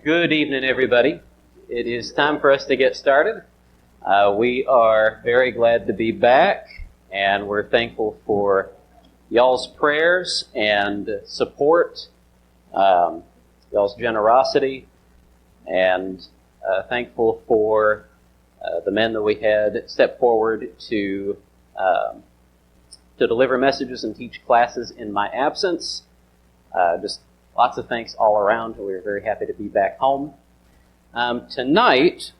Good evening, everybody. It is time for us to get started. We are very glad to be back, and we're thankful for y'all's prayers and support, y'all's generosity, and thankful for the men that we had step forward to deliver messages and teach classes in my absence. Just lots of thanks all around. We're very happy to be back home. Tonight,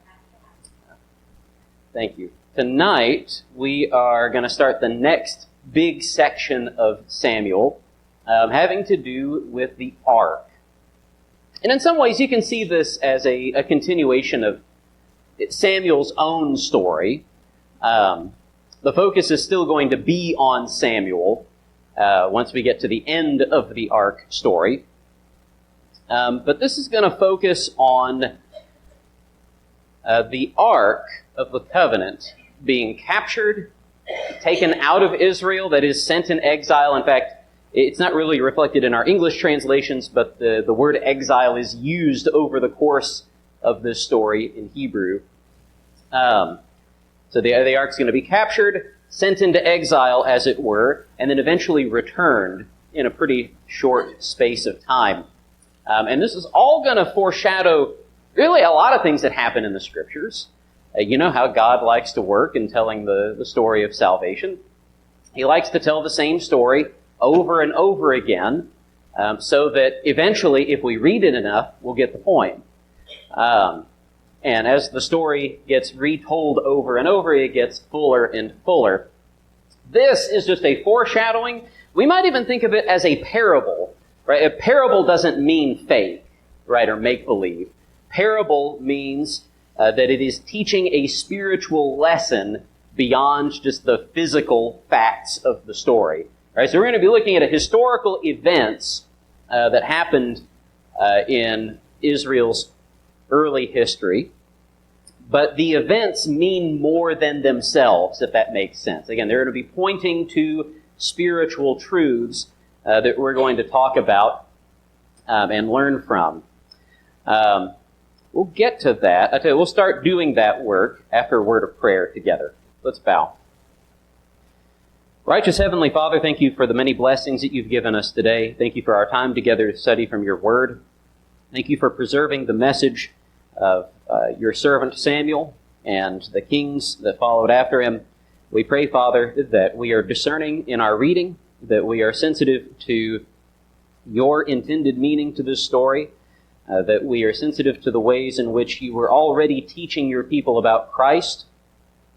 thank you. Tonight, we are going to start the next big section of Samuel, having to do with the ark. And in some ways, you can see this as a continuation of Samuel's own story. The focus is still going to be on Samuel once we get to the end of the ark story. But this is going to focus on the Ark of the Covenant being captured, taken out of Israel, that is, sent in exile. In fact, it's not really reflected in our English translations, but the word exile is used over the course of this story in Hebrew. So the Ark's going to be captured, sent into exile, as it were, and then eventually returned in a pretty short space of time. And this is all going to foreshadow really a lot of things that happen in the Scriptures. You know how God likes to work in telling the story of salvation. He likes to tell the same story over and over again, so that eventually, if we read it enough, we'll get the point. And as the story gets retold over and over, it gets fuller and fuller. This is just a foreshadowing. We might even think of it as a parable. Right? A parable doesn't mean fake, right, or make-believe. Parable means that it is teaching a spiritual lesson beyond just the physical facts of the story. Right? So we're going to be looking at historical events that happened in Israel's early history, but the events mean more than themselves, if that makes sense. Again, they're going to be pointing to spiritual truths that we're going to talk about and learn from. We'll get to that. I tell you, we'll start doing that work after a word of prayer together. Let's bow. Righteous Heavenly Father, thank you for the many blessings that you've given us today. Thank you for our time together to study from your word. Thank you for preserving the message of your servant Samuel and the kings that followed after him. We pray, Father, that we are discerning in our reading, that we are sensitive to your intended meaning to this story, that we are sensitive to the ways in which you were already teaching your people about Christ,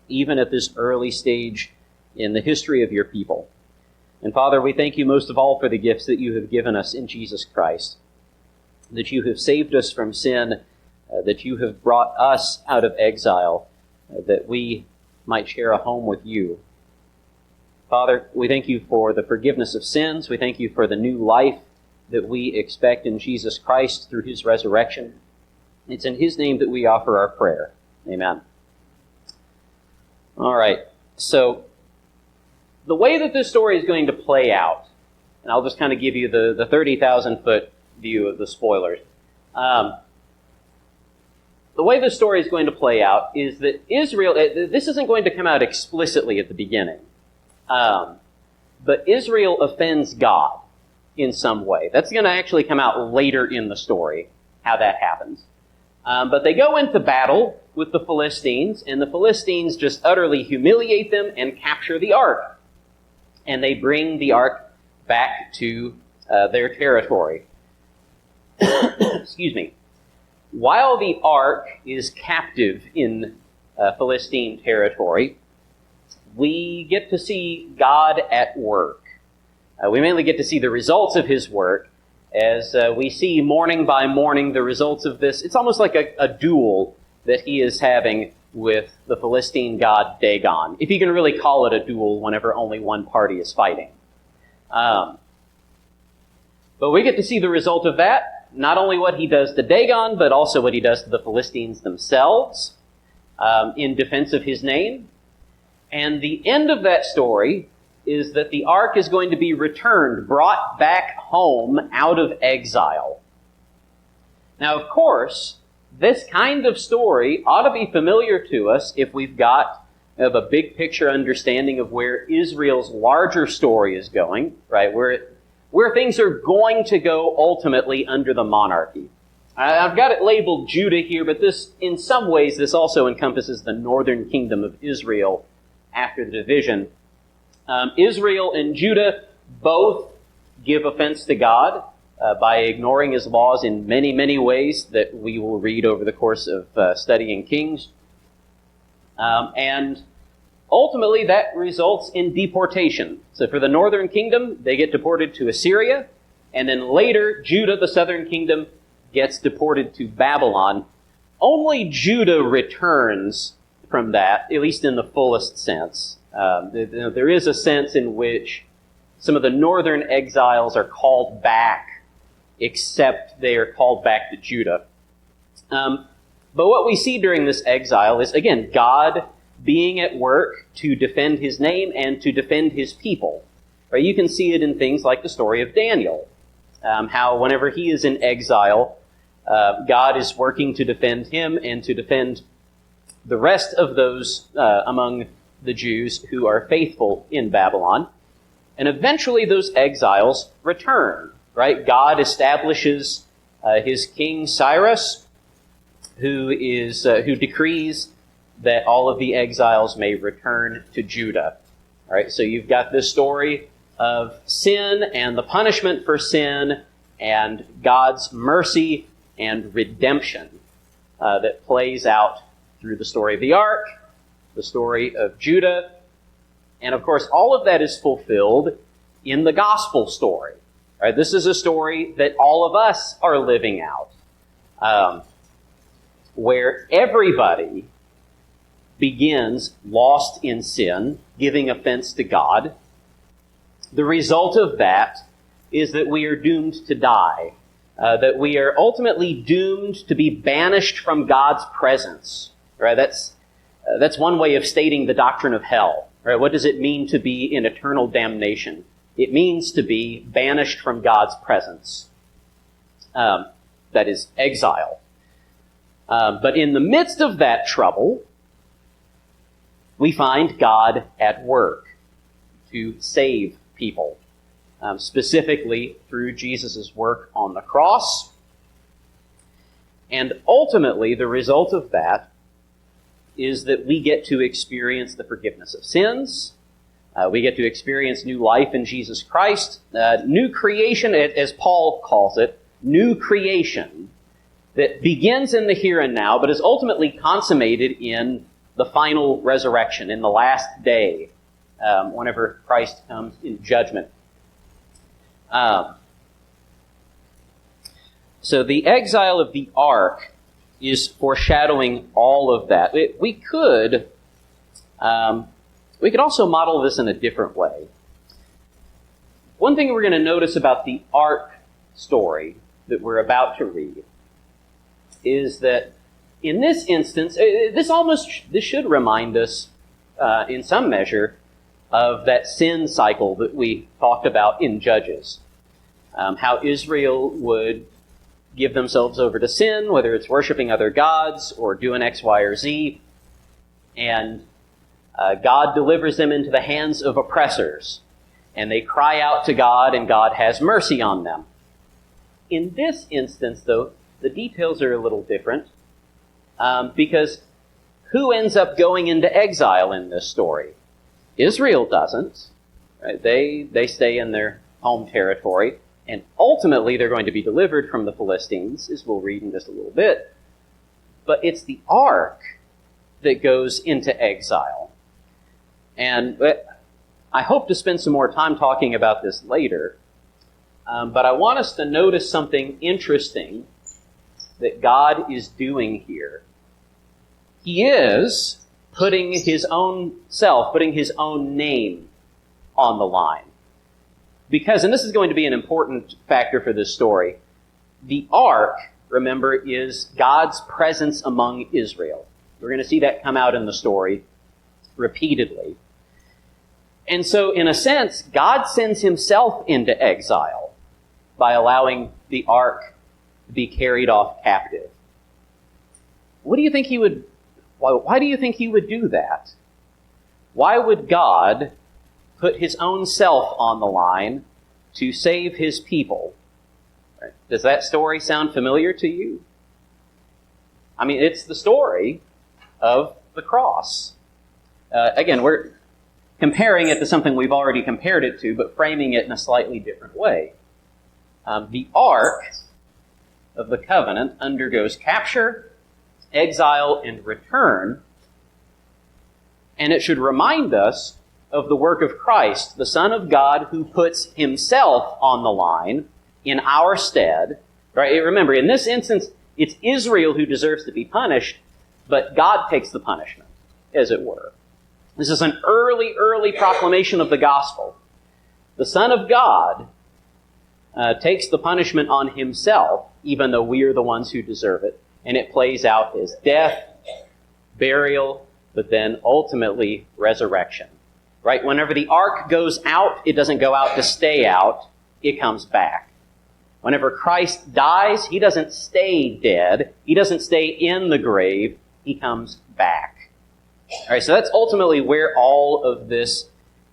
even at this early stage in the history of your people. And Father, we thank you most of all for the gifts that you have given us in Jesus Christ, that you have saved us from sin, that you have brought us out of exile, that we might share a home with you. Father, we thank you for the forgiveness of sins. We thank you for the new life that we expect in Jesus Christ through his resurrection. It's in his name that we offer our prayer. Amen. All right, so the way that this story is going to play out, and I'll just kind of give you the 30,000-foot view of the spoilers. The way this story is going to play out is that Israel, this isn't going to come out explicitly at the beginning. But Israel offends God in some way. That's going to actually come out later in the story, how that happens. But they go into battle with the Philistines, and the Philistines just utterly humiliate them and capture the ark. And they bring the ark back to their territory. Excuse me. While the ark is captive in Philistine territory, we get to see God at work. We mainly get to see the results of his work as we see morning by morning the results of this. It's almost like a duel that he is having with the Philistine god Dagon, if you can really call it a duel whenever only one party is fighting. But we get to see the result of that, not only what he does to Dagon, but also what he does to the Philistines themselves in defense of his name. And the end of that story is that the ark is going to be returned, brought back home out of exile. Now, of course, this kind of story ought to be familiar to us if we've got a big picture understanding of where Israel's larger story is going, right? Where things are going to go ultimately under the monarchy. I've got it labeled Judah here, but in some ways, this also encompasses the northern kingdom of Israel after the division. Israel and Judah both give offense to God by ignoring his laws in many, many ways that we will read over the course of studying Kings. And ultimately, that results in deportation. So for the northern kingdom, they get deported to Assyria, and then later, Judah, the southern kingdom, gets deported to Babylon. Only Judah returns from that, at least in the fullest sense. There is a sense in which some of the northern exiles are called back, except they are called back to Judah. But what we see during this exile is, again, God being at work to defend his name and to defend his people. Right? You can see it in things like the story of Daniel, how whenever he is in exile, God is working to defend him and to defend the rest of those among the Jews who are faithful in Babylon. And eventually those exiles return. Right? God establishes his king Cyrus, who decrees that all of the exiles may return to Judah. All right, so you've got this story of sin and the punishment for sin and God's mercy and redemption that plays out through the story of the ark, the story of Judah, and of course all of that is fulfilled in the gospel story. All right, this is a story that all of us are living out, where everybody begins lost in sin, giving offense to God. The result of that is that we are doomed to die, that we are ultimately doomed to be banished from God's presence. Right? That's one way of stating the doctrine of hell. Right? What does it mean to be in eternal damnation? It means to be banished from God's presence. That is exile. But in the midst of that trouble, we find God at work to save people, specifically through Jesus' work on the cross. And ultimately, the result of that is that we get to experience the forgiveness of sins. We get to experience new life in Jesus Christ, new creation, as Paul calls it, new creation that begins in the here and now, but is ultimately consummated in the final resurrection, in the last day, whenever Christ comes in judgment. So the exile of the ark is foreshadowing all of that. We could also model this in a different way. One thing we're going to notice about the ark story that we're about to read is that in this instance, this should remind us, in some measure, of that sin cycle that we talked about in Judges. How Israel would give themselves over to sin, whether it's worshiping other gods or doing X, Y, or Z, and God delivers them into the hands of oppressors, and they cry out to God, and God has mercy on them. In this instance, though, the details are a little different. Because who ends up going into exile in this story? Israel doesn't. Right? They stay in their home territory, and ultimately they're going to be delivered from the Philistines, as we'll read in just a little bit. But it's the ark that goes into exile. And I hope to spend some more time talking about this later, but I want us to notice something interesting that God is doing here. He is putting his own self, putting his own name on the line. Because, and this is going to be an important factor for this story, the ark, remember, is God's presence among Israel. We're going to see that come out in the story repeatedly. And so, in a sense, God sends himself into exile by allowing the ark to be carried off captive. What do you think he would, why do you think he would do that? Why would God put his own self on the line to save his people? Does that story sound familiar to you? I mean, it's the story of the cross. Again, we're comparing it to something we've already compared it to, but framing it in a slightly different way. The Ark of the Covenant undergoes capture, exile, and return, and it should remind us of the work of Christ, the Son of God, who puts himself on the line in our stead. Right? Remember, in this instance, it's Israel who deserves to be punished, but God takes the punishment, as it were. This is an early proclamation of the gospel. The Son of God takes the punishment on himself, even though we are the ones who deserve it, and it plays out as death, burial, but then ultimately resurrection. Right? Whenever the ark goes out, it doesn't go out to stay out, it comes back. Whenever Christ dies, he doesn't stay dead, he doesn't stay in the grave, he comes back. All right, so that's ultimately where all of this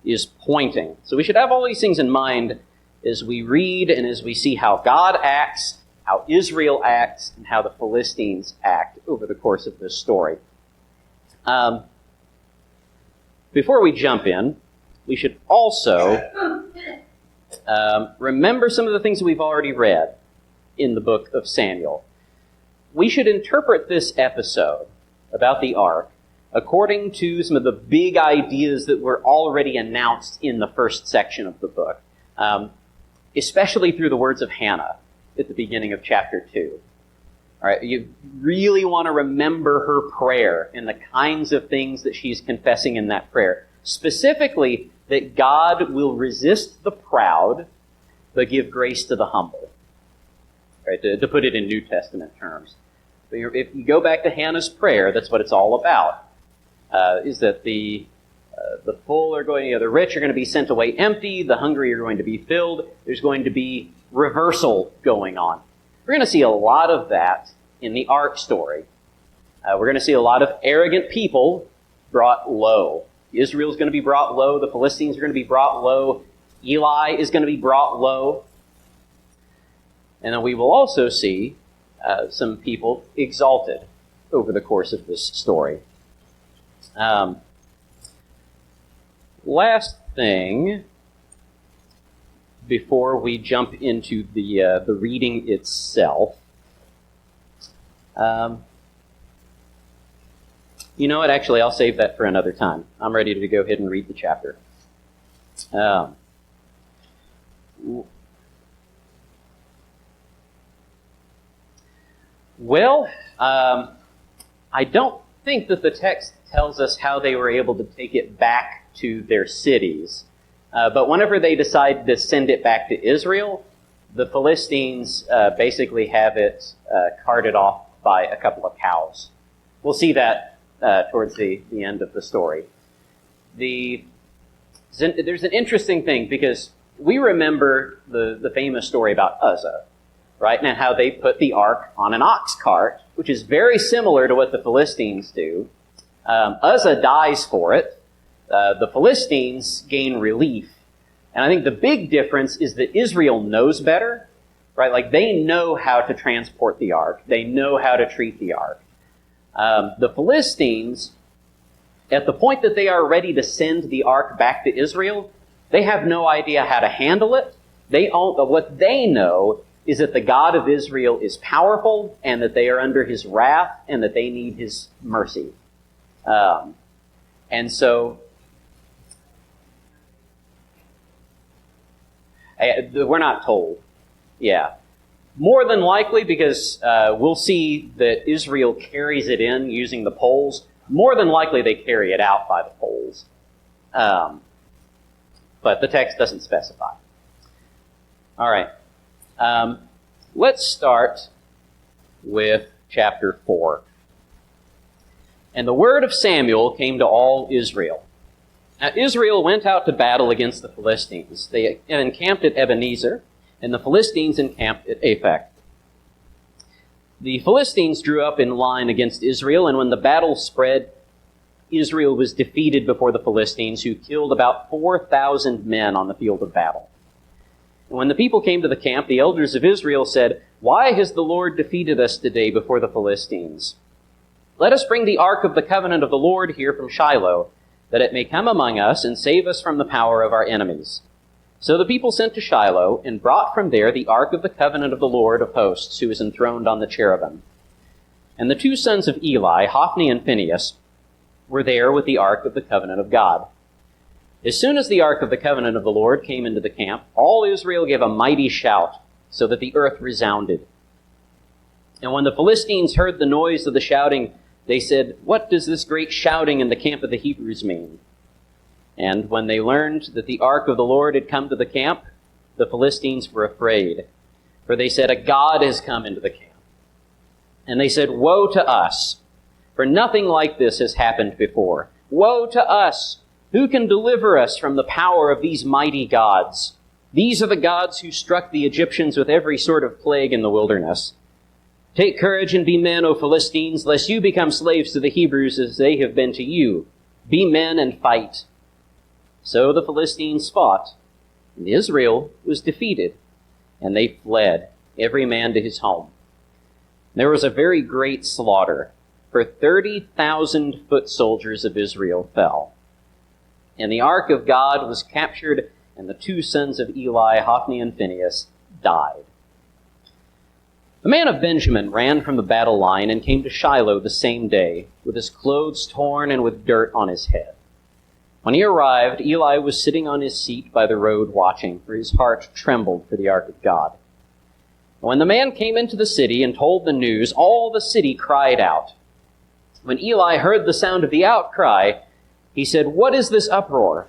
is pointing. So we should have all these things in mind as we read and as we see how God acts, how Israel acts, and how the Philistines act over the course of this story. Before we jump in, we should also remember some of the things that we've already read in the book of Samuel. We should interpret this episode about the ark according to some of the big ideas that were already announced in the first section of the book, especially through the words of Hannah at the beginning of chapter 2. All right, you really want to remember her prayer and the kinds of things that she's confessing in that prayer. Specifically, that God will resist the proud, but give grace to the humble. Right, to put it in New Testament terms. If you go back to Hannah's prayer, that's what it's all about. Is that the full are going, the rich are going to be sent away empty, the hungry are going to be filled. There's going to be reversal going on. We're going to see a lot of that in the ark story. We're going to see a lot of arrogant people brought low. Israel's going to be brought low. The Philistines are going to be brought low. Eli is going to be brought low. And then we will also see some people exalted over the course of this story. Last thing, before we jump into the reading itself, you know what? Actually, I'll save that for another time. I'm ready to go ahead and read the chapter. I don't think that the text tells us how they were able to take it back to their cities. But whenever they decide to send it back to Israel, the Philistines basically have it carted off by a couple of cows. We'll see that towards the end of the story. There's an interesting thing, because we remember the famous story about Uzzah, right? And how they put the ark on an ox cart, which is very similar to what the Philistines do. Uzzah dies for it. The Philistines gain relief. And I think the big difference is that Israel knows better, right? Like, they know how to transport the ark. They know how to treat the ark. The Philistines, at the point that they are ready to send the ark back to Israel, they have no idea how to handle it. What they know is that the God of Israel is powerful, and that they are under his wrath, and that they need his mercy. And so, we're not told. Yeah. More than likely, because we'll see that Israel carries it in using the poles. More than likely they carry it out by the poles. But the text doesn't specify. All right. Let's start with chapter 4. And the word of Samuel came to all Israel. Now Israel went out to battle against the Philistines. They encamped at Ebenezer, and the Philistines encamped at Aphek. The Philistines drew up in line against Israel, and when the battle spread, Israel was defeated before the Philistines, who killed about 4,000 men on the field of battle. And when the people came to the camp, the elders of Israel said, "Why has the Lord defeated us today before the Philistines? Let us bring the ark of the covenant of the Lord here from Shiloh, that it may come among us and save us from the power of our enemies." So the people sent to Shiloh and brought from there the ark of the covenant of the Lord of hosts, who is enthroned on the cherubim. And the two sons of Eli, Hophni and Phinehas, were there with the ark of the covenant of God. As soon as the ark of the covenant of the Lord came into the camp, all Israel gave a mighty shout, so that the earth resounded. And when the Philistines heard the noise of the shouting, they said, "What does this great shouting in the camp of the Hebrews mean?" And when they learned that the ark of the Lord had come to the camp, the Philistines were afraid, for they said, "A god has come into the camp." And they said, "Woe to us, for nothing like this has happened before. Woe to us! Who can deliver us from the power of these mighty gods? These are the gods who struck the Egyptians with every sort of plague in the wilderness. Take courage and be men, O Philistines, lest you become slaves to the Hebrews as they have been to you. Be men and fight." So the Philistines fought, and Israel was defeated, and they fled, every man to his home. There was a very great slaughter, for 30,000 foot soldiers of Israel fell. And the ark of God was captured, and the two sons of Eli, Hophni and Phinehas, died. The man of Benjamin ran from the battle line and came to Shiloh the same day, with his clothes torn and with dirt on his head. When he arrived, Eli was sitting on his seat by the road watching, for his heart trembled for the ark of God. When the man came into the city and told the news, all the city cried out. When Eli heard the sound of the outcry, he said, "What is this uproar?"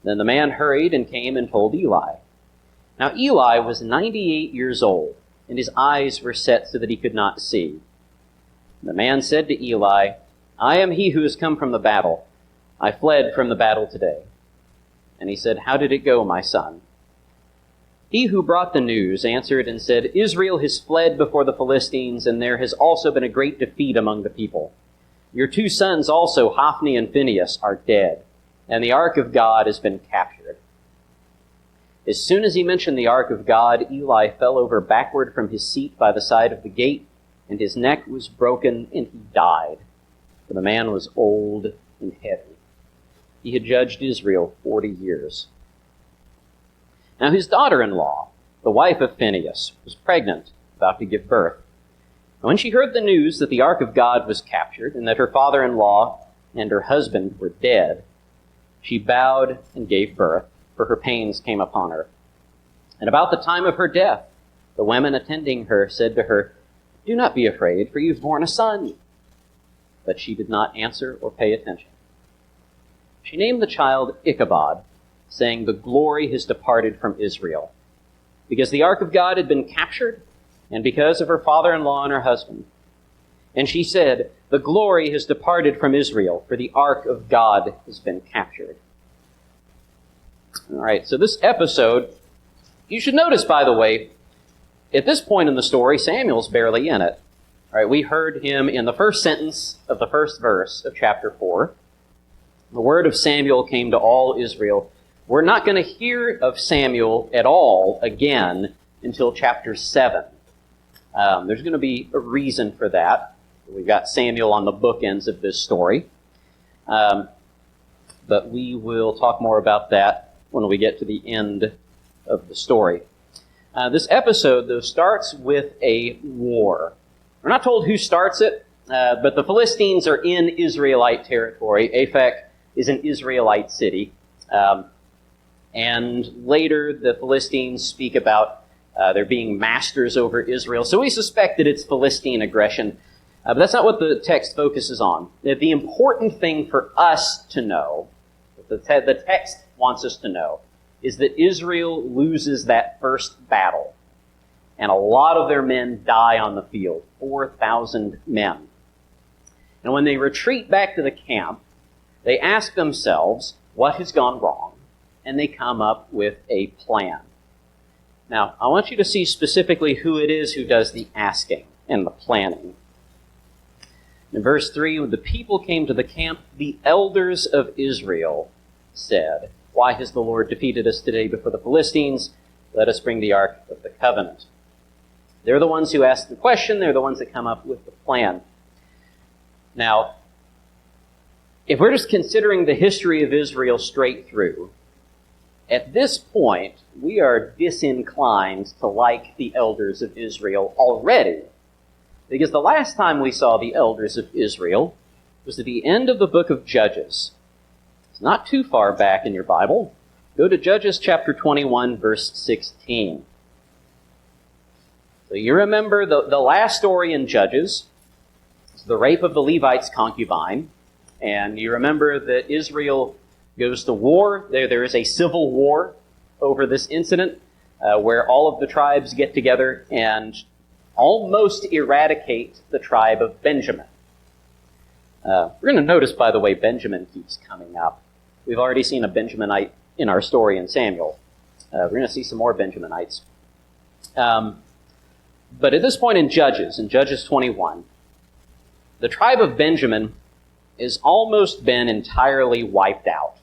Then the man hurried and came and told Eli. Now Eli was 98 years old, and his eyes were set so that he could not see. The man said to Eli, "I am he who has come from the battle. I fled from the battle today." And he said, "How did it go, my son?" He who brought the news answered and said, "Israel has fled before the Philistines, and there has also been a great defeat among the people. Your two sons also, Hophni and Phinehas, are dead, and the ark of God has been captured." As soon as he mentioned the ark of God, Eli fell over backward from his seat by the side of the gate, and his neck was broken, and he died, for the man was old and heavy. He had judged Israel 40 years. Now his daughter-in-law, the wife of Phinehas, was pregnant, about to give birth. And when she heard the news that the ark of God was captured, and that her father-in-law and her husband were dead, she bowed and gave birth, for her pains came upon her. And about the time of her death, the women attending her said to her, "Do not be afraid, for you've borne a son." But she did not answer or pay attention. She named the child Ichabod, saying, "The glory has departed from Israel," because the ark of God had been captured, and because of her father-in-law and her husband. And she said, "The glory has departed from Israel, for the ark of God has been captured." All right, so this episode, you should notice, by the way, at this point in the story, Samuel's barely in it. All right, we heard him in the first sentence of the first verse of chapter 4. The word of Samuel came to all Israel. We're not going to hear of Samuel at all again until chapter 7. There's going to be a reason for that. We've got Samuel on the bookends of this story. But we will talk more about that when we get to the end of the story. This episode, though, starts with a war. We're not told who starts it, but the Philistines are in Israelite territory. Aphek is an Israelite city. And later, the Philistines speak about there being masters over Israel. So we suspect that it's Philistine aggression. But that's not what the text focuses on. The important thing for us to know, the text wants us to know, is that Israel loses that first battle. And a lot of their men die on the field, 4,000 men. And when they retreat back to the camp, they ask themselves, what has gone wrong? And they come up with a plan. Now, I want you to see specifically who it is who does the asking. and the planning. In verse 3, when the people came to the camp, the elders of Israel said, "Why has the Lord defeated us today before the Philistines? Let us bring the Ark of the Covenant." They're the ones who ask the question. They're the ones that come up with the plan. Now, if we're just considering the history of Israel straight through, at this point, we are disinclined to like the elders of Israel already. Because the last time we saw the elders of Israel was at the end of the book of Judges. It's not too far back in your Bible. Go to Judges chapter 21, verse 16. So you remember the last story in Judges, it's the rape of the Levite's concubine. And you remember that Israel goes to war. There is a civil war over this incident where all of the tribes get together and almost eradicate the tribe of Benjamin. We're going to notice, by the way, Benjamin keeps coming up. We've already seen a Benjaminite in our story in Samuel. We're going to see some more Benjaminites. But at this point in Judges 21, the tribe of Benjamin has almost been entirely wiped out.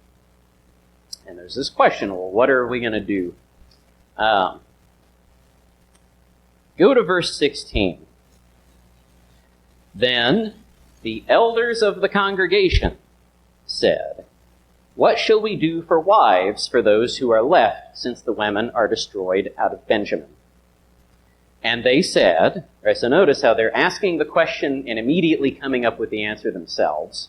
And there's this question, well, what are we going to do? Go to verse 16. Then the elders of the congregation said, "What shall we do for wives for those who are left, since the women are destroyed out of Benjamin?" And they said, right, so notice how they're asking the question and immediately coming up with the answer themselves.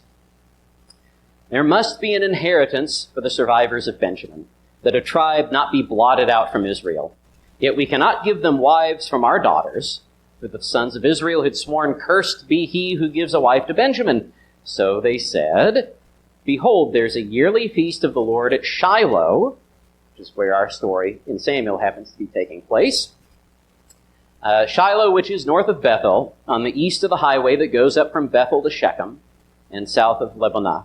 "There must be an inheritance for the survivors of Benjamin, that a tribe not be blotted out from Israel. Yet we cannot give them wives from our daughters, for the sons of Israel had sworn, 'Cursed be he who gives a wife to Benjamin.' So they said, 'Behold, there's a yearly feast of the Lord at Shiloh,'" which is where our story in Samuel happens to be taking place. "Shiloh, which is north of Bethel, on the east of the highway that goes up from Bethel to Shechem, and south of Lebanah.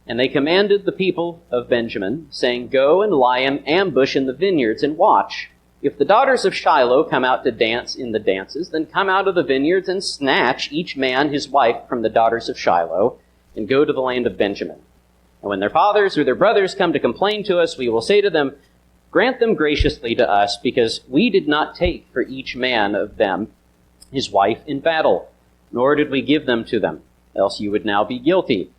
And they commanded the people of Benjamin, saying, 'Go and lie in ambush in the vineyards and watch. If the daughters of Shiloh come out to dance in the dances, then come out of the vineyards and snatch each man his wife from the daughters of Shiloh, and go to the land of Benjamin. And when their fathers or their brothers come to complain to us, we will say to them, Grant them graciously to us, because we did not take for each man of them his wife in battle, nor did we give them to them, else you would now be guilty.'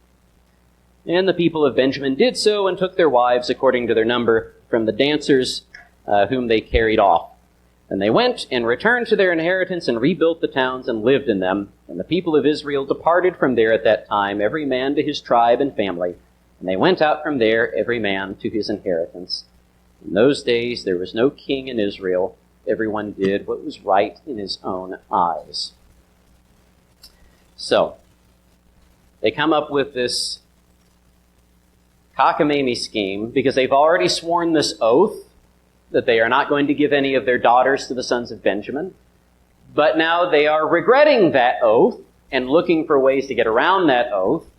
And the people of Benjamin did so, and took their wives according to their number from the dancers whom they carried off. And they went and returned to their inheritance, and rebuilt the towns, and lived in them. And the people of Israel departed from there at that time, every man to his tribe and family. And they went out from there, every man to his inheritance. In those days there was no king in Israel. Everyone did what was right in his own eyes." So, they come up with this cockamamie scheme because they've already sworn this oath that they are not going to give any of their daughters to the sons of Benjamin. But now they are regretting that oath and looking for ways to get around that oath.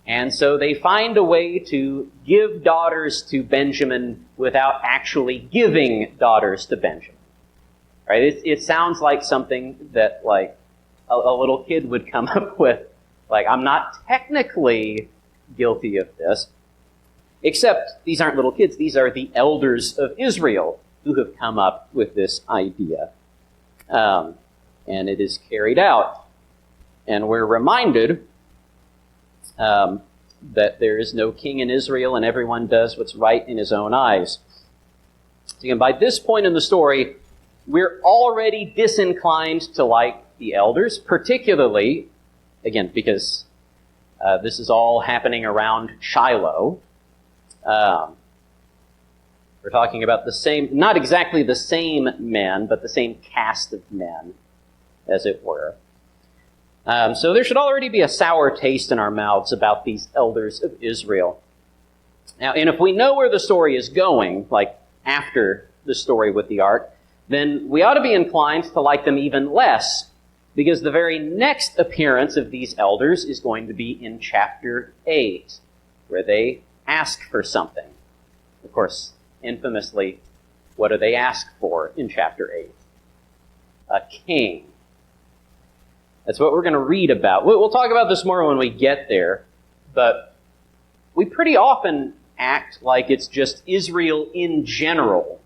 And so they find a way to give daughters to Benjamin without actually giving daughters to Benjamin. Right? It sounds like something that like a little kid would come up with. Like, I'm not technically guilty of this. Except these aren't little kids. These are the elders of Israel who have come up with this idea. And it is carried out. And we're reminded that there is no king in Israel, and everyone does what's right in his own eyes. So again, by this point in the story, we're already disinclined to like the elders, particularly, again, because this is all happening around Shiloh. We're talking about the same, not exactly the same men, but the same cast of men, as it were. So there should already be a sour taste in our mouths about these elders of Israel. Now, and if we know where the story is going, like after the story with the ark, then we ought to be inclined to like them even less, because the very next appearance of these elders is going to be in chapter 8, where they ask for something. Of course, infamously, what do they ask for in chapter 8? A king. That's what we're going to read about. We'll talk about this more when we get there, but we pretty often act like it's just Israel in general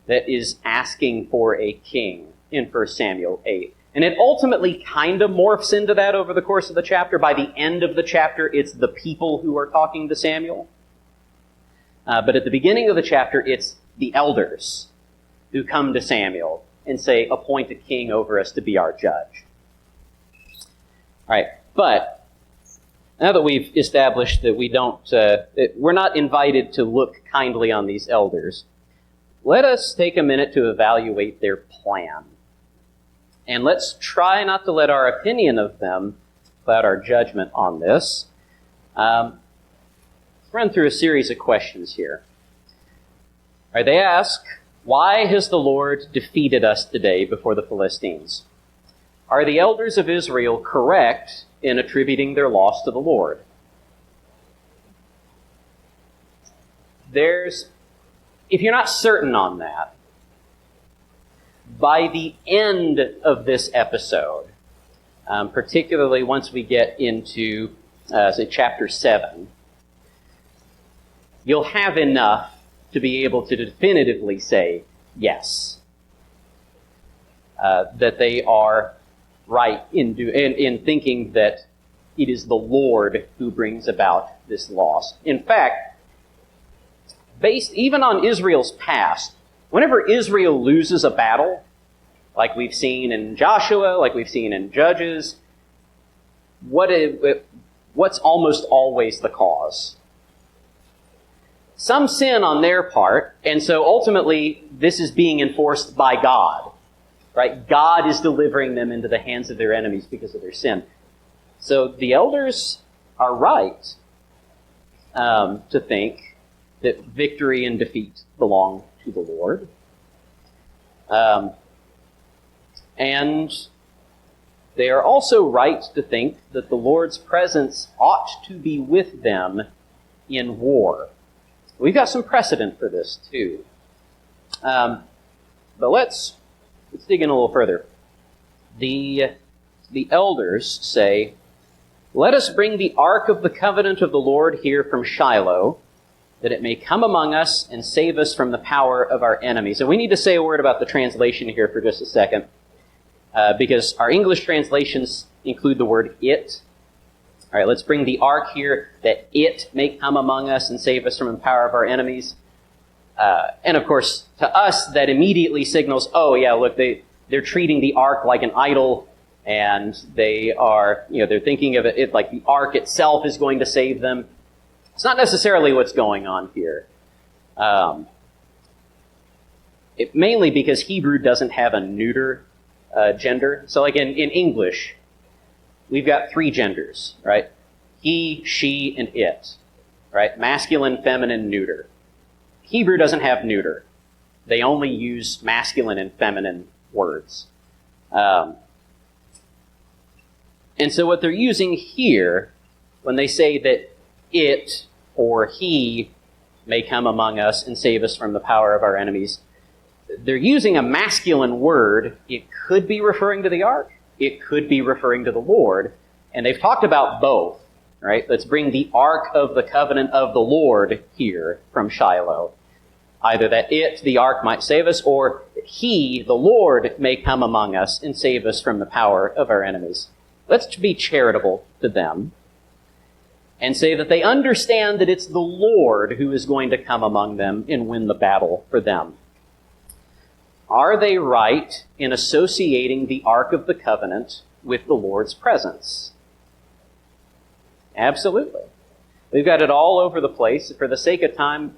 that is asking for a king in 1 Samuel 8. And it ultimately kind of morphs into that over the course of the chapter. By the end of the chapter, it's the people who are talking to Samuel. But at the beginning of the chapter, it's the elders who come to Samuel and say, appoint a king over us to be our judge. All right, but now that we've established that we're not invited to look kindly on these elders, let us take a minute to evaluate their plan. And let's try not to let our opinion of them cloud our judgment on this. Let's run through a series of questions here. All right, they ask, why has the Lord defeated us today before the Philistines? Are the elders of Israel correct in attributing their loss to the Lord? If you're not certain on that, by the end of this episode, particularly once we get into, say, chapter 7, you'll have enough to be able to definitively say yes, that they are right in thinking that it is the Lord who brings about this loss. In fact, based even on Israel's past, whenever Israel loses a battle, like we've seen in Joshua, like we've seen in Judges, what's almost always the cause? Some sin on their part, and so ultimately this is being enforced by God, right? God is delivering them into the hands of their enemies because of their sin. So the elders are right to think that victory and defeat belong to the Lord. And they are also right to think that the Lord's presence ought to be with them in war. We've got some precedent for this, too. But let's dig in a little further. The elders say, let us bring the ark of the covenant of the Lord here from Shiloh, that it may come among us and save us from the power of our enemies. And we need to say a word about the translation here for just a second, because our English translations include the word it. All right, let's bring the ark here, that it may come among us and save us from the power of our enemies. And of course, to us, that immediately signals, oh yeah, look, they're treating the ark like an idol, and they're thinking of it like the ark itself is going to save them. It's not necessarily what's going on here. Mainly because Hebrew doesn't have a neuter gender. So like in English, we've got three genders, right? He, she, and it, right? Masculine, feminine, neuter. Hebrew doesn't have neuter. They only use masculine and feminine words. And so what they're using here, when they say that it or he may come among us and save us from the power of our enemies, they're using a masculine word. It could be referring to the ark. It could be referring to the Lord. And they've talked about both, right? Let's bring the ark of the covenant of the Lord here from Shiloh. Either that it, the ark, might save us, or he, the Lord, may come among us and save us from the power of our enemies. Let's be charitable to them and say that they understand that it's the Lord who is going to come among them and win the battle for them. Are they right in associating the Ark of the Covenant with the Lord's presence? Absolutely. We've got it all over the place. For the sake of time,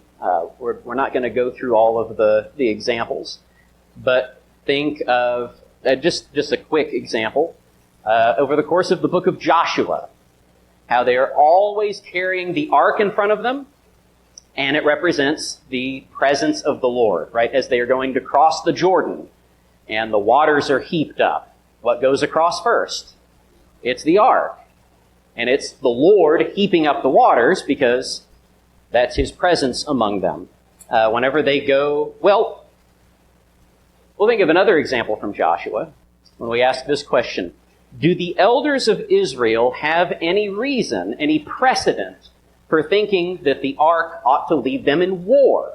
we're not going to go through all of the examples, but think of just a quick example. Over the course of the book of Joshua, how they are always carrying the ark in front of them, and it represents the presence of the Lord, right? As they are going to cross the Jordan, and the waters are heaped up. What goes across first? It's the ark. And it's the Lord heaping up the waters because that's his presence among them. Whenever they go, we'll think of another example from Joshua when we ask this question. do the elders of Israel have any reason, any precedent for thinking that the ark ought to lead them in war?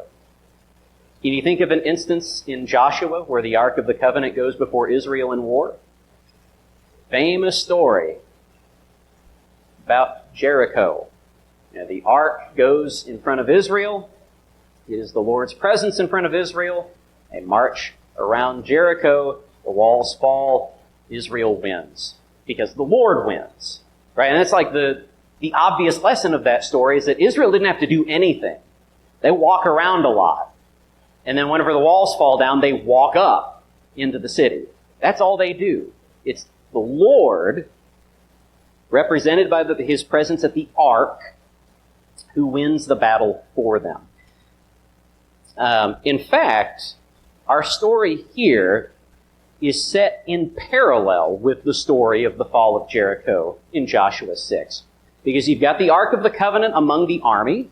Can you think of an instance in Joshua where the Ark of the Covenant goes before Israel in war? Famous story about Jericho. The ark goes in front of Israel. It is the Lord's presence in front of Israel. They march around Jericho. The walls fall. Israel wins because the Lord wins. Right? And that's like the obvious lesson of that story is that Israel didn't have to do anything. They walk around a lot. And then whenever the walls fall down, they walk up into the city. That's all they do. It's the Lord, represented by His presence at the ark, who wins the battle for them. In fact, our story here is set in parallel with the story of the fall of Jericho in Joshua 6. Because you've got the Ark of the Covenant among the army,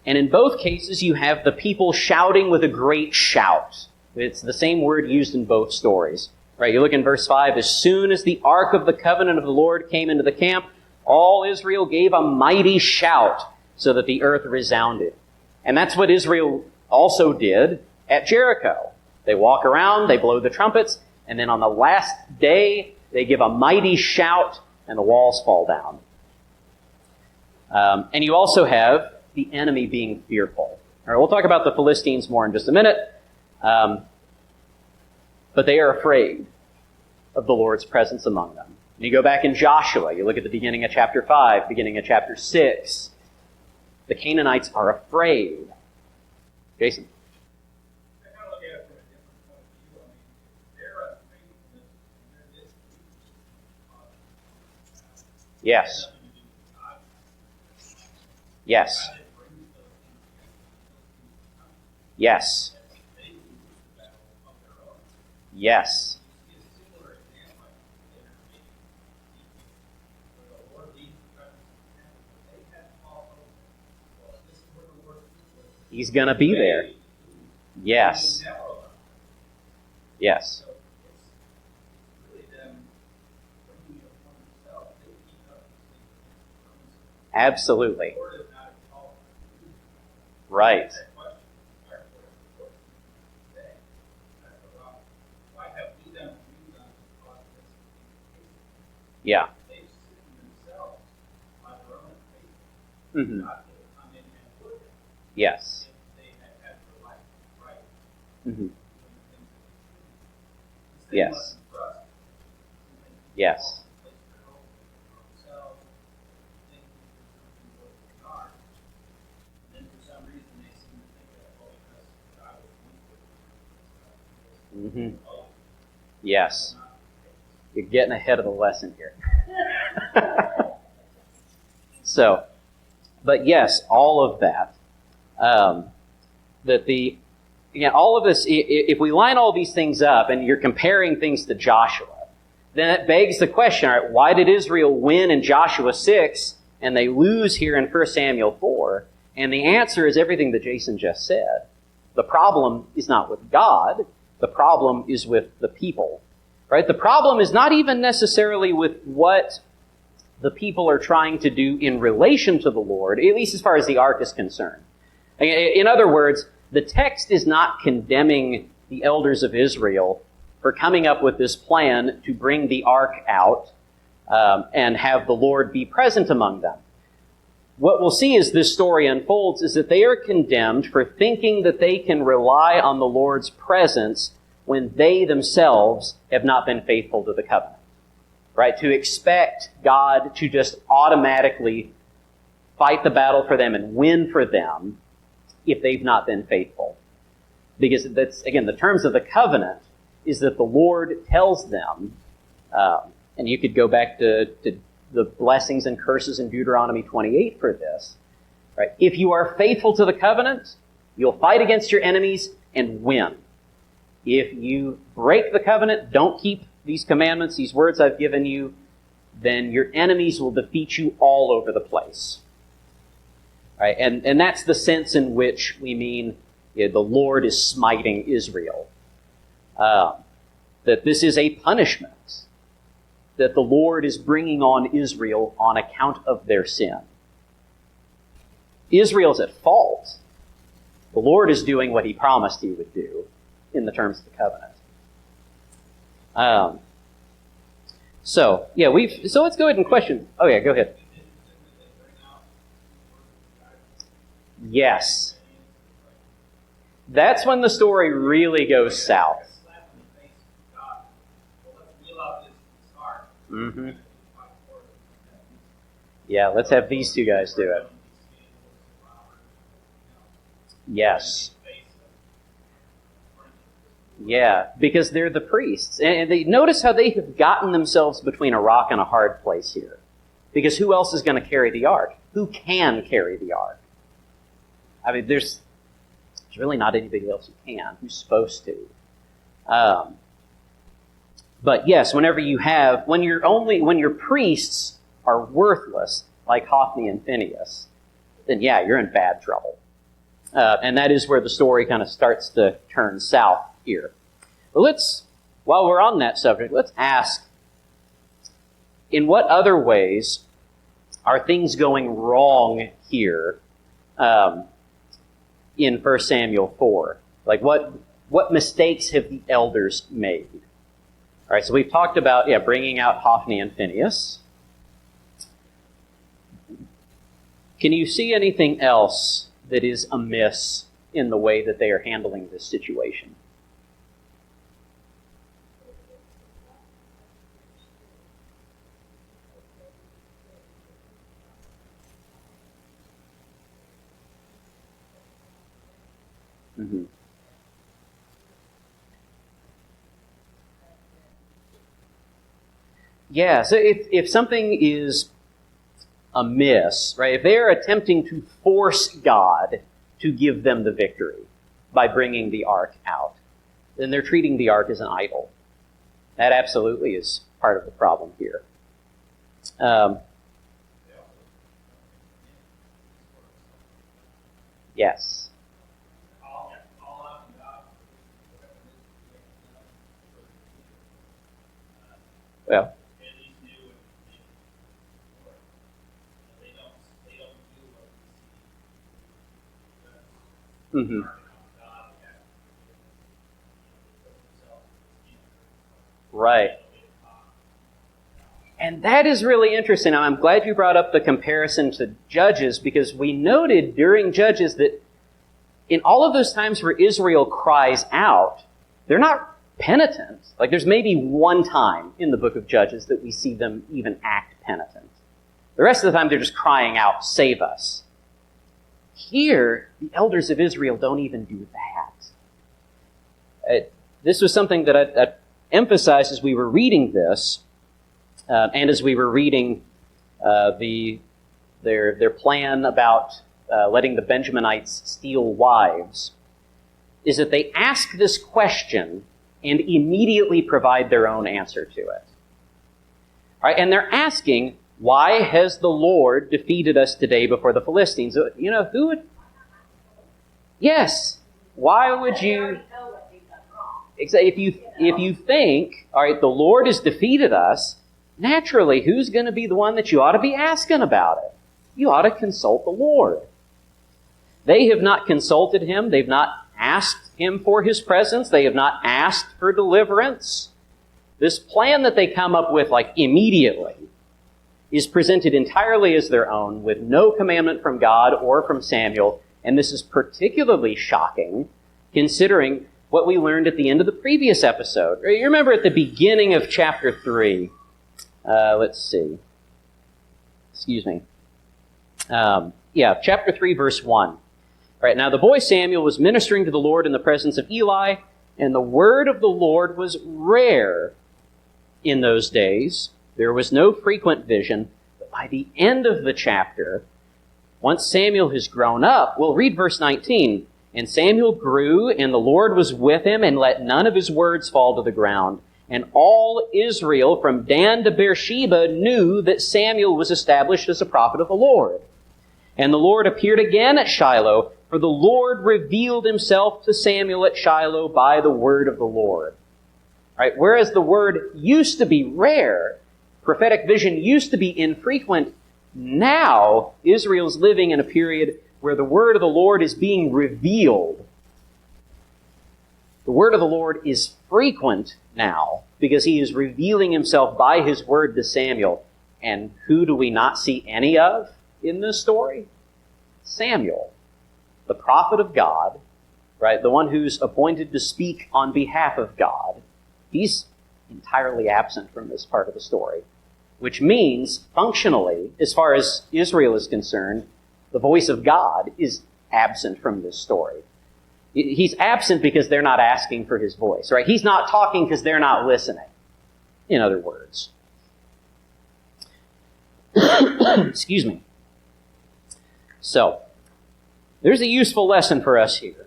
and in both cases you have the people shouting with a great shout. It's the same word used in both stories. Right, you look in verse 5, as soon as the Ark of the Covenant of the Lord came into the camp, all Israel gave a mighty shout so that the earth resounded. And that's what Israel also did at Jericho. They walk around, they blow the trumpets, and then on the last day, they give a mighty shout, and the walls fall down. And you also have the enemy being fearful. All right, we'll talk about the Philistines more in just a minute. But they are afraid of the Lord's presence among them. And you go back in Joshua, you look at the beginning of chapter 5, beginning of chapter 6. The Canaanites are afraid. Jason? I kind of look at it from a different point of view. I mean, they're unfaithfulness and their disobedience. Yes. Yes. Yes. Yes. He's going to be there. Yes. Yes. Absolutely. Right. Yeah. Mm-hmm. Yes. Mm-hmm. Yes. Yes. Mm-hmm. Yes. You're getting ahead of the lesson here. So, but yes, all of that. All of this, if we line all these things up and you're comparing things to Joshua, then it begs the question, all right, why did Israel win in Joshua 6 and they lose here in 1 Samuel 4? And the answer is everything that Jason just said. The problem is not with God. The problem is with the people. Right? The problem is not even necessarily with what the people are trying to do in relation to the Lord, at least as far as the ark is concerned. In other words, the text is not condemning the elders of Israel for coming up with this plan to bring the ark out and have the Lord be present among them. What we'll see as this story unfolds is that they are condemned for thinking that they can rely on the Lord's presence when they themselves have not been faithful to the covenant. Right? To expect God to just automatically fight the battle for them and win for them if they've not been faithful. Because that's, again, the terms of the covenant is that the Lord tells them, and you could go back to the blessings and curses in Deuteronomy 28 for this. Right? If you are faithful to the covenant, you'll fight against your enemies and win. If you break the covenant, don't keep these commandments, these words I've given you, then your enemies will defeat you all over the place. Right? And that's the sense in which we mean the Lord is smiting Israel. That this is a punishment. that the Lord is bringing on Israel on account of their sin. Israel's at fault. The Lord is doing what he promised he would do in the terms of the covenant. So let's go ahead and question. Oh yeah, go ahead. Yes. That's when the story really goes south. Mm-hmm. Yeah, let's have these two guys do it. Yes. Yeah, because they're the priests. And they notice how they have gotten themselves between a rock and a hard place here. Because who else is going to carry the ark? Who can carry the ark? I mean, there's really not anybody else who can, who's supposed to. But yes, when your priests are worthless, like Hophni and Phinehas, then yeah, you're in bad trouble. And that is where the story kind of starts to turn south here. But while we're on that subject, let's ask, in what other ways are things going wrong here in 1 Samuel 4? Like what mistakes have the elders made? All right, so we've talked about bringing out Hophni and Phinehas. Can you see anything else that is amiss in the way that they are handling this situation? Mm-hmm. Yeah, so if something is amiss, right, if they are attempting to force God to give them the victory by bringing the ark out, then they're treating the ark as an idol. That absolutely is part of the problem here. Yes. Well. Mm-hmm. Right. And that is really interesting. I'm glad you brought up the comparison to Judges, because we noted during Judges that in all of those times where Israel cries out, they're not penitent. Like, there's maybe one time in the book of Judges that we see them even act penitent. The rest of the time they're just crying out, "Save us." Here, the elders of Israel don't even do that. This was something that I emphasized as we were reading this, and as we were reading their plan about letting the Benjaminites steal wives, is that they ask this question and immediately provide their own answer to it. All right, and they're asking, why has the Lord defeated us today before the Philistines? You know, who would... Yes. Why would you... If you think, all right, the Lord has defeated us, naturally, who's going to be the one that you ought to be asking about it? You ought to consult the Lord. They have not consulted him. They've not asked him for his presence. They have not asked for deliverance. This plan that they come up with, like, immediately, is presented entirely as their own, with no commandment from God or from Samuel. And this is particularly shocking, considering what we learned at the end of the previous episode. You remember at the beginning of chapter 3, let's see. Excuse me. Chapter 3, verse 1. All right, now the boy Samuel was ministering to the Lord in the presence of Eli, and the word of the Lord was rare in those days. There was no frequent vision, but by the end of the chapter, once Samuel has grown up, we'll read verse 19. And Samuel grew, and the Lord was with him, and let none of his words fall to the ground. And all Israel, from Dan to Beersheba, knew that Samuel was established as a prophet of the Lord. And the Lord appeared again at Shiloh, for the Lord revealed himself to Samuel at Shiloh by the word of the Lord. Right? Whereas the word used to be rare, prophetic vision used to be infrequent. Now, Israel's living in a period where the word of the Lord is being revealed. The word of the Lord is frequent now because he is revealing himself by his word to Samuel. And who do we not see any of in this story? Samuel, the prophet of God, right? The one who's appointed to speak on behalf of God. He's entirely absent from this part of the story, which means, functionally, as far as Israel is concerned, the voice of God is absent from this story. He's absent because they're not asking for his voice, right? He's not talking because they're not listening, in other words. Excuse me. So, there's a useful lesson for us here.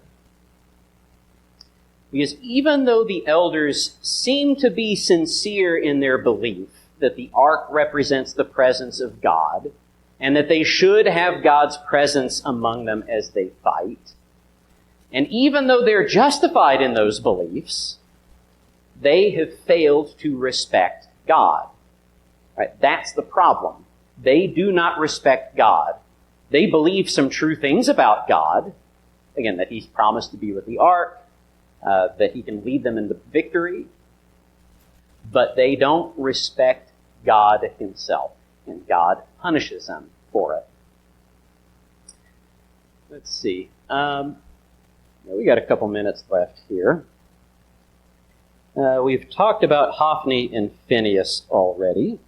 Because even though the elders seem to be sincere in their belief that the ark represents the presence of God, and that they should have God's presence among them as they fight, and even though they're justified in those beliefs, they have failed to respect God. Right? That's the problem. They do not respect God. They believe some true things about God. Again, that he's promised to be with the ark, that he can lead them into victory. But they don't respect God himself, and God punishes them for it. Let's see. We got a couple minutes left here. We've talked about Hophni and Phinehas already.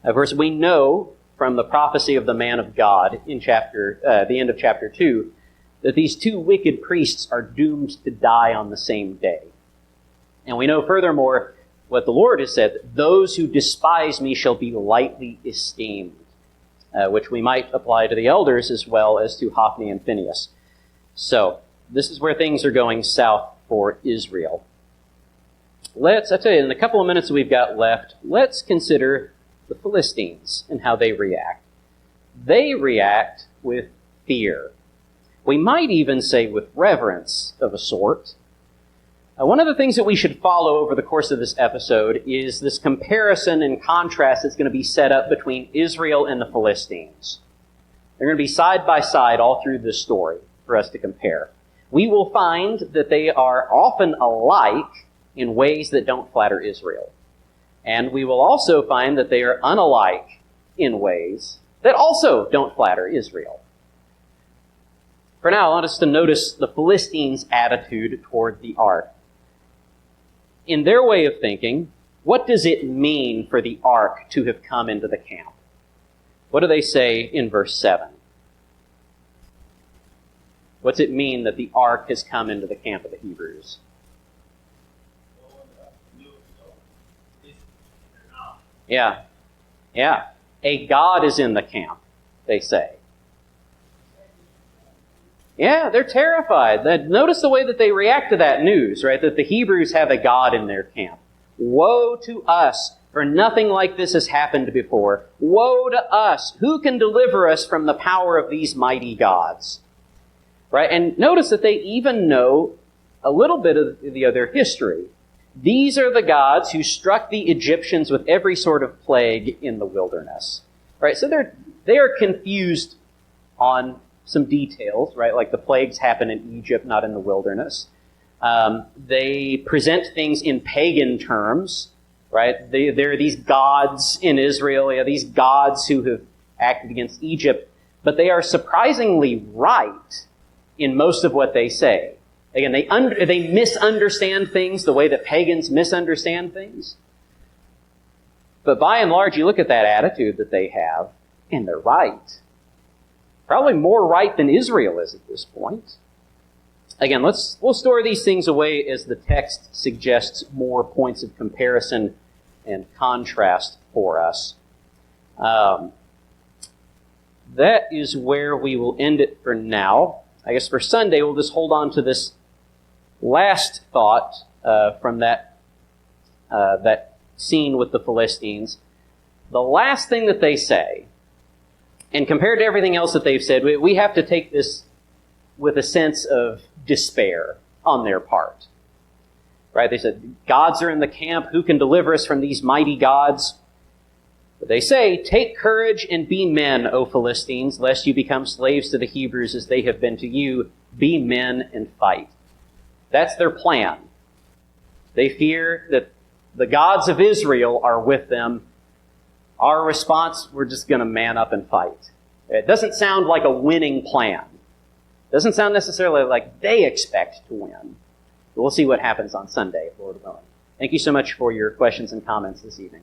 Of course, we know from the prophecy of the man of God in the end of chapter 2, that these two wicked priests are doomed to die on the same day. And we know furthermore what the Lord has said, that those who despise me shall be lightly esteemed, which we might apply to the elders as well as to Hophni and Phinehas. So, this is where things are going south for Israel. I tell you, in the couple of minutes we've got left, let's consider the Philistines and how they react. They react with fear. We might even say with reverence of a sort. One of the things that we should follow over the course of this episode is this comparison and contrast that's going to be set up between Israel and the Philistines. They're going to be side by side all through this story for us to compare. We will find that they are often alike in ways that don't flatter Israel. And we will also find that they are unalike in ways that also don't flatter Israel. For now, I want us to notice the Philistines' attitude toward the ark. In their way of thinking, what does it mean for the ark to have come into the camp? What do they say in verse 7? What's it mean that the ark has come into the camp of the Hebrews? Yeah. A God is in the camp, they say. Yeah, they're terrified. Notice the way that they react to that news, right? That the Hebrews have a God in their camp. Woe to us, for nothing like this has happened before. Woe to us! Who can deliver us from the power of these mighty gods? Right? And notice that they even know a little bit of the other history. These are the gods who struck the Egyptians with every sort of plague in the wilderness. Right? So they are confused on some details, right? Like the plagues happen in Egypt, not in the wilderness. They present things in pagan terms, right? There are these gods in Israel, these gods who have acted against Egypt, but they are surprisingly right in most of what they say. Again, they misunderstand things the way that pagans misunderstand things. But by and large, you look at that attitude that they have, and they're right. Probably more right than Israel is at this point. Again, we'll store these things away as the text suggests more points of comparison and contrast for us. That is where we will end it for now. I guess for Sunday, we'll just hold on to this last thought from that scene with the Philistines. The last thing that they say, and compared to everything else that they've said, we have to take this with a sense of despair on their part. Right? They said, gods are in the camp. Who can deliver us from these mighty gods? But they say, "Take courage and be men, O Philistines, lest you become slaves to the Hebrews as they have been to you. Be men and fight." That's their plan. They fear that the gods of Israel are with them. Our response, we're just going to man up and fight. It doesn't sound like a winning plan. It doesn't sound necessarily like they expect to win. But we'll see what happens on Sunday, Lord willing. Thank you so much for your questions and comments this evening.